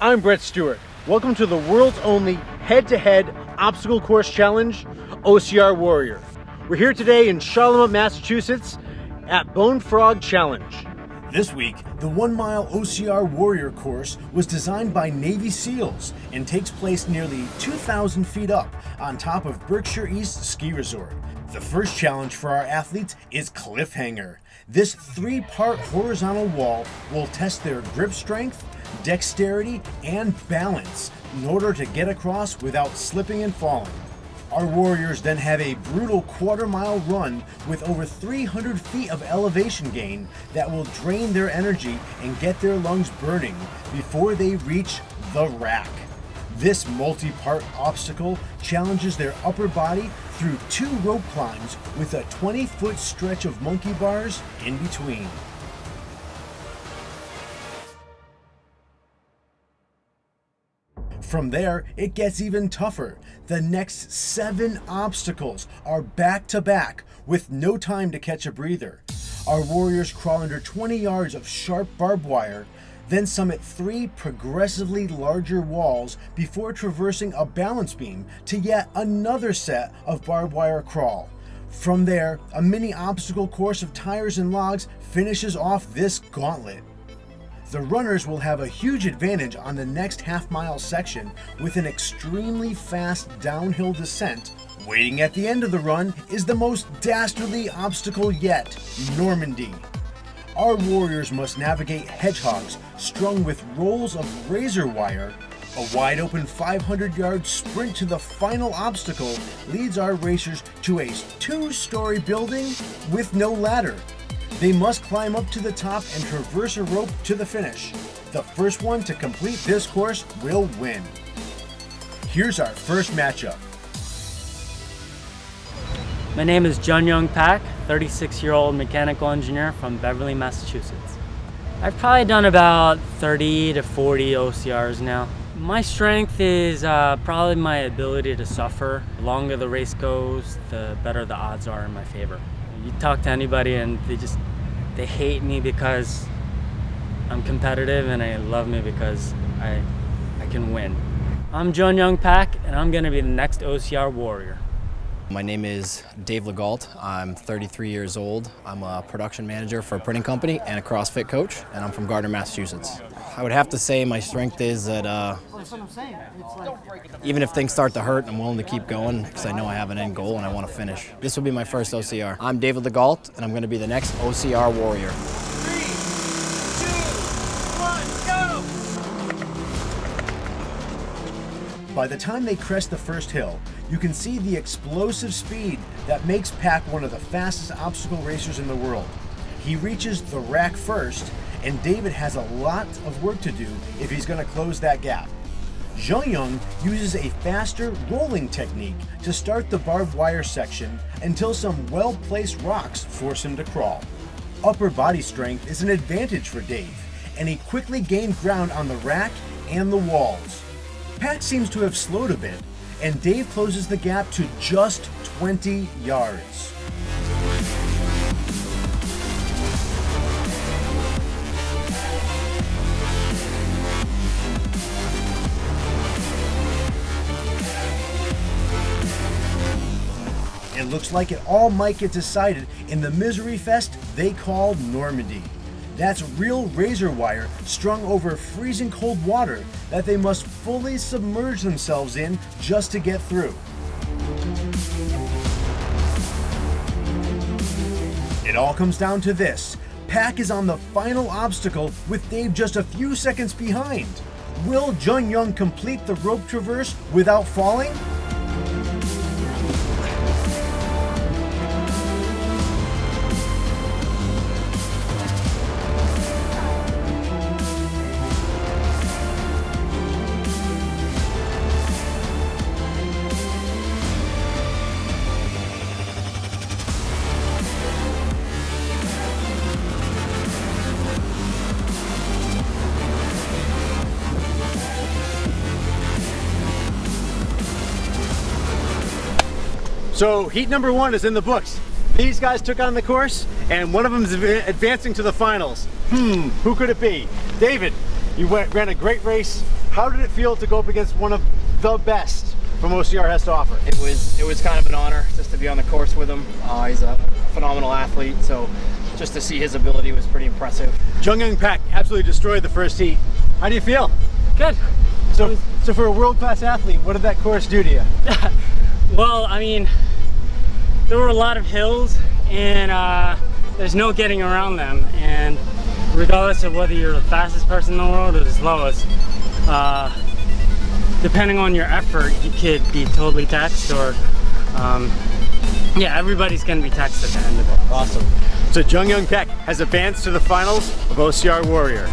I'm Brett Stewart. Welcome to the world's only head-to-head obstacle course challenge, OCR Warrior. We're here today in Charlemont, Massachusetts at BoneFrog Challenge. This week, the 1 mile OCR Warrior course was designed by Navy SEALs and takes place nearly 2,000 feet up on top of Berkshire East Ski Resort. The first challenge for our athletes is Cliffhanger. This 3-part horizontal wall will test their grip strength, dexterity, and balance in order to get across without slipping and falling. Our warriors then have a brutal quarter-mile run with over 300 feet of elevation gain that will drain their energy and get their lungs burning before they reach the rack. This multi-part obstacle challenges their upper body through 2 rope climbs with a 20-foot stretch of monkey bars in between. From there, it gets even tougher. The next 7 obstacles are back-to-back with no time to catch a breather. Our warriors crawl under 20 yards of sharp barbed wire, then summit 3 progressively larger walls before traversing a balance beam to yet another set of barbed wire crawl. From there, a mini obstacle course of tires and logs finishes off this gauntlet. The runners will have a huge advantage on the next half-mile section with an extremely fast downhill descent. Waiting at the end of the run is the most dastardly obstacle yet, Normandy. Our warriors must navigate hedgehogs strung with rolls of razor wire. A wide-open 500-yard sprint to the final obstacle leads our racers to a 2-story building with no ladder. They must climb up to the top and traverse a rope to the finish. The first one to complete this course will win. Here's our first matchup. My name is Junyong, 36-year-old mechanical engineer from Beverly, Massachusetts. I've probably done about 30 to 40 OCRs now. My strength is probably my ability to suffer. The longer the race goes, the better the odds are in my favor. You talk to anybody and they hate me because I'm competitive, and they love me because I can win. I'm Junyong and I'm gonna be the next OCR Warrior. My name is Dave LeGault. I'm 33 years old. I'm a production manager for a printing company and a CrossFit coach, and I'm from Gardner, Massachusetts. I would have to say my strength is that even if things start to hurt, I'm willing to keep going because I know I have an end goal and I want to finish. This will be my first OCR. I'm David LeGault, and I'm going to be the next OCR Warrior. 3, 2, 1, go! By the time they crest the first hill, you can see the explosive speed that makes Pac one of the fastest obstacle racers in the world. He reaches the rack first, and David has a lot of work to do if he's going to close that gap. Junyong uses a faster rolling technique to start the barbed wire section until some well-placed rocks force him to crawl. Upper body strength is an advantage for Dave, and he quickly gained ground on the rack and the walls. Pac seems to have slowed a bit, and Dave closes the gap to just 20 yards. It looks like it all might get decided in the misery fest they call Normandy. That's real razor wire strung over freezing cold water that they must fully submerge themselves in just to get through. It all comes down to this. Pac is on the final obstacle with Dave just a few seconds behind. Will Junyong complete the rope traverse without falling? So heat number 1 is in the books. These guys took on the course, and one of them is advancing to the finals. Who could it be? David, you ran a great race. How did it feel to go up against one of the best from OCR has to offer? It was kind of an honor just to be on the course with him. He's a phenomenal athlete, so just to see his ability was pretty impressive. Junyong Pak absolutely destroyed the first heat. How do you feel? Good. So for a world-class athlete, what did that course do to you? Well, I mean, there were a lot of hills, and there's no getting around them. And regardless of whether you're the fastest person in the world or the slowest, depending on your effort, you could be totally taxed, or yeah, everybody's gonna be taxed at the end of it. Awesome. So Junyong Pak has advanced to the finals of OCR Warrior.